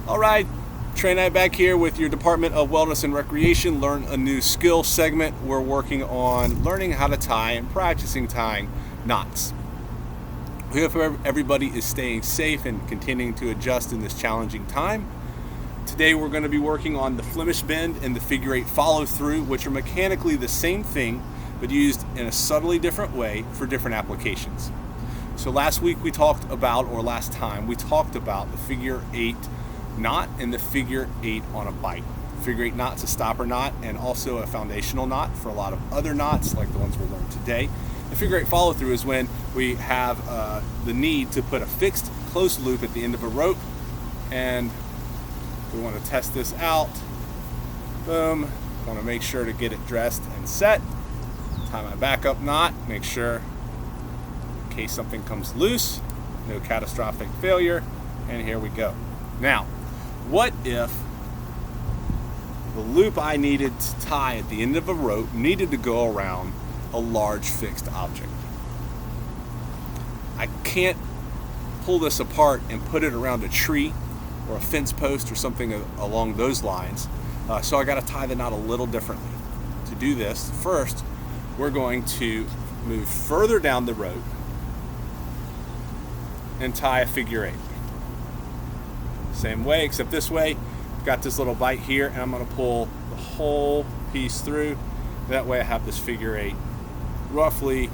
All right, Trey Knight back here with your Department of Wellness and Recreation Learn a New Skill segment. We're working on learning how to tie and practicing tying knots. We hope everybody is staying safe and continuing to adjust in this challenging time. Today we're going to be working on the Flemish Bend and the figure 8 follow through, which are mechanically the same thing but used in a subtly different way for different applications. So last time we talked about the figure 8 knot and the figure 8 on a bite. Figure 8 knot's a stopper knot and also a foundational knot for a lot of other knots like the ones we'll learn today. The figure 8 follow through is when we have the need to put a fixed close loop at the end of a rope, and we want to test this out. Boom. Want to make sure to get it dressed and set. Tie my backup knot, make sure in case something comes loose, no catastrophic failure, and here we go. Now, what if the loop I needed to tie at the end of a rope needed to go around a large fixed object? I can't pull this apart and put it around a tree or a fence post or something along those lines, so I got to tie the knot a little differently. To do this, first we're going to move further down the rope and tie a figure 8. Same way, except this way, I've got this little bite here, and I'm going to pull the whole piece through. That way I have this figure 8 roughly,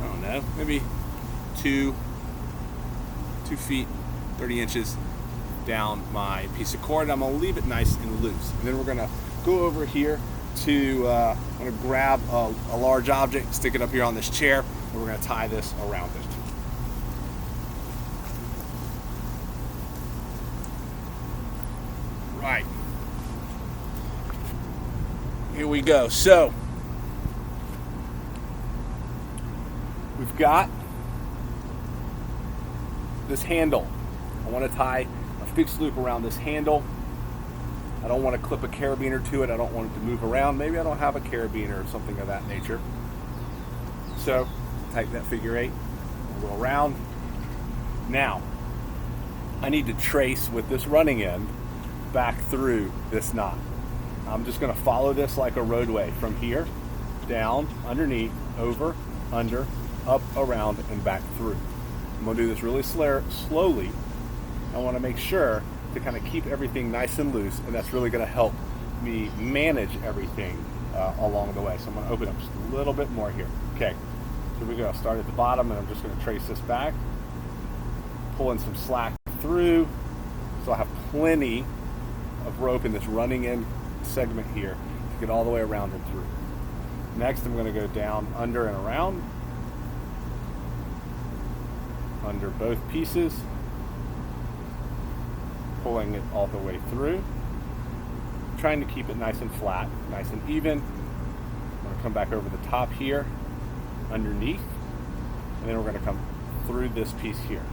I don't know, maybe 2 feet, 30 inches down my piece of cord. I'm going to leave it nice and loose. And then we're going to go over here to, I'm going to grab a large object, stick it up here on this chair, and we're going to tie this around it. Right. Here we go. So, we've got this handle. I want to tie a fixed loop around this handle. I don't want to clip a carabiner to it. I don't want it to move around. Maybe I don't have a carabiner or something of that nature. So, take that figure 8, we'll go around. Now, I need to trace with this running end back through this knot. I'm just going to follow this like a roadway from here, down, underneath, over, under, up, around, and back through. I'm going to do this really slowly. I want to make sure to kind of keep everything nice and loose, and that's really going to help me manage everything along the way. So I'm going to open up just a little bit more here. Okay, so we go. Start at the bottom, and I'm just going to trace this back, pull in some slack through, so I have plenty of rope in this running end segment here to get all the way around and through. Next, I'm going to go down, under, and around, under both pieces, pulling it all the way through, trying to keep it nice and flat, nice and even. I'm going to come back over the top here, underneath, and then we're going to come through this piece here.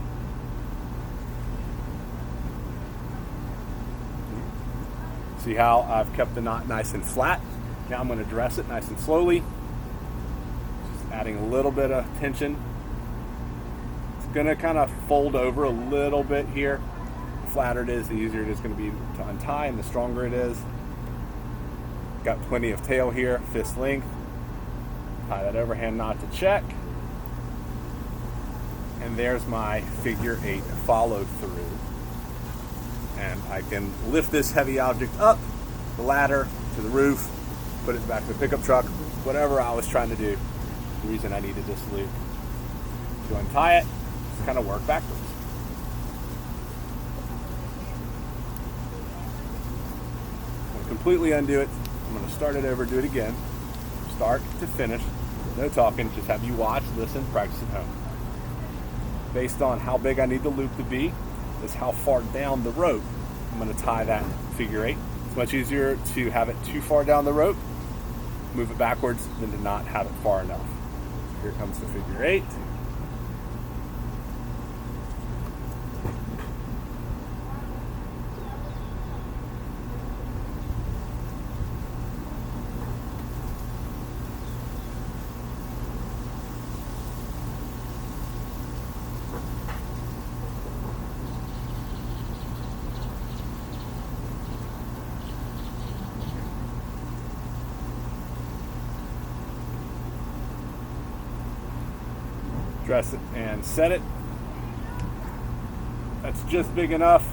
See how I've kept the knot nice and flat? Now I'm going to dress it nice and slowly, just adding a little bit of tension. It's going to kind of fold over a little bit here. The flatter it is, the easier it is going to be to untie, and the stronger it is. Got plenty of tail here, fist length. Tie that overhand knot to check. And there's my figure 8 follow through. And I can lift this heavy object up the ladder to the roof, put it back in the pickup truck, whatever I was trying to do. The reason I needed this loop. To untie it, just kind of work backwards. I'm going to completely undo it. I'm going to start it over, do it again. Start to finish. No talking, just have you watch, listen, practice at home. Based on how big I need the loop to be, is how far down the rope I'm going to tie that figure 8. It's much easier to have it too far down the rope, move it backwards, than to not have it far enough. So here comes the figure 8. dress it and set it. That's just big enough.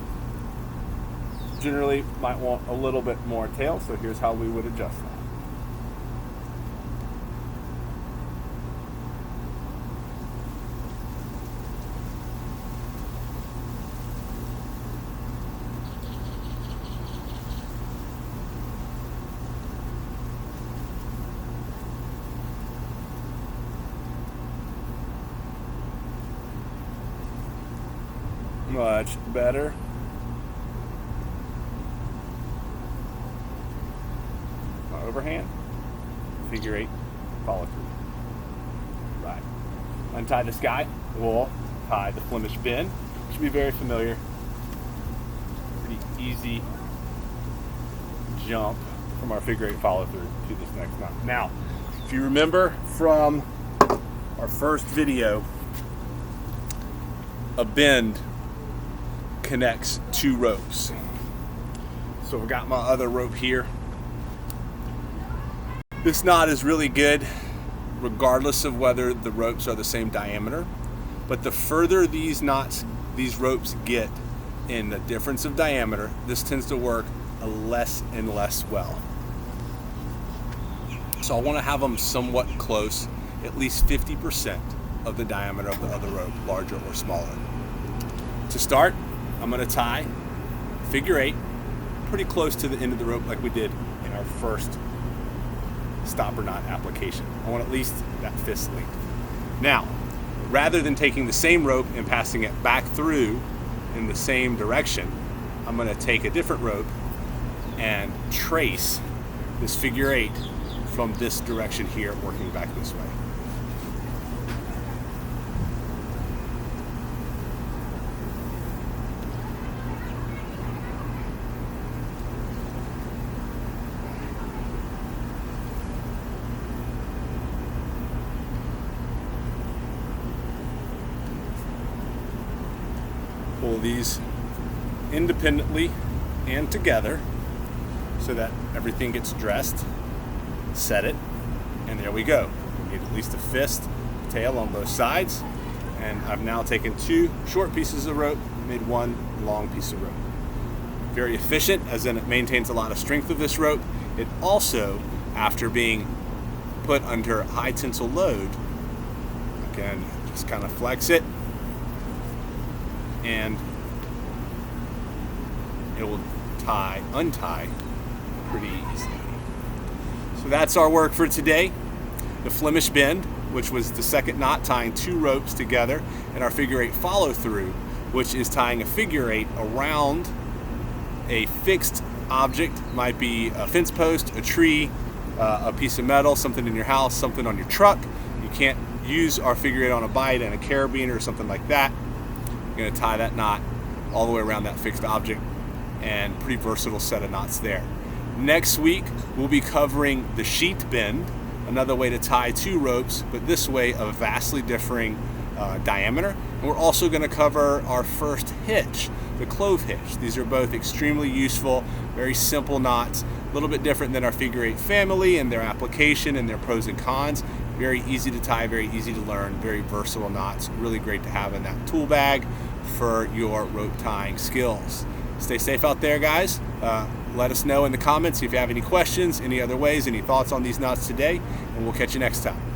Generally might want a little bit more tail, so here's how we would adjust that. Much better. My overhand, figure 8, follow through. Right. Untie this guy. We'll tie the Flemish Bend. Should be very familiar. Pretty easy jump from our figure 8 follow through to this next knot. Now, if you remember from our first video, a bend connects 2 ropes. So I've got my other rope here. This knot is really good regardless of whether the ropes are the same diameter, but the further these ropes get in the difference of diameter, this tends to work less and less well. So I want to have them somewhat close, at least 50% of the diameter of the other rope, larger or smaller. To start, I'm going to tie figure 8 pretty close to the end of the rope like we did in our first stopper knot application. I want at least that fist length. Now, rather than taking the same rope and passing it back through in the same direction, I'm going to take a different rope and trace this figure 8 from this direction here, working back this way. Pull these independently and together so that everything gets dressed, set it, and there we go. We need at least a fist tail on both sides, and I've now taken 2 short pieces of rope and made 1 long piece of rope. Very efficient, as in it maintains a lot of strength of this rope. It also, after being put under high tensile load, again, just kind of flex it, and it will untie pretty easily. So that's our work for today. The Flemish Bend, which was the second knot, tying 2 ropes together, and our figure 8 follow through, which is tying a figure 8 around a fixed object. Might be a fence post, a tree, a piece of metal, something in your house, something on your truck. You can't use our figure 8 on a bite and a carabiner or something like that. You're going to tie that knot all the way around that fixed object, and pretty versatile set of knots there. Next week, we'll be covering the sheet bend, another way to tie 2 ropes, but this way of vastly differing diameter. And we're also going to cover our first hitch, the Clove Hitch. These are both extremely useful, very simple knots, a little bit different than our figure 8 family and their application and their pros and cons. Very easy to tie, very easy to learn, very versatile knots. Really great to have in that tool bag for your rope tying skills. Stay safe out there, guys. Let us know in the comments if you have any questions, any other ways, any thoughts on these knots today, and we'll catch you next time.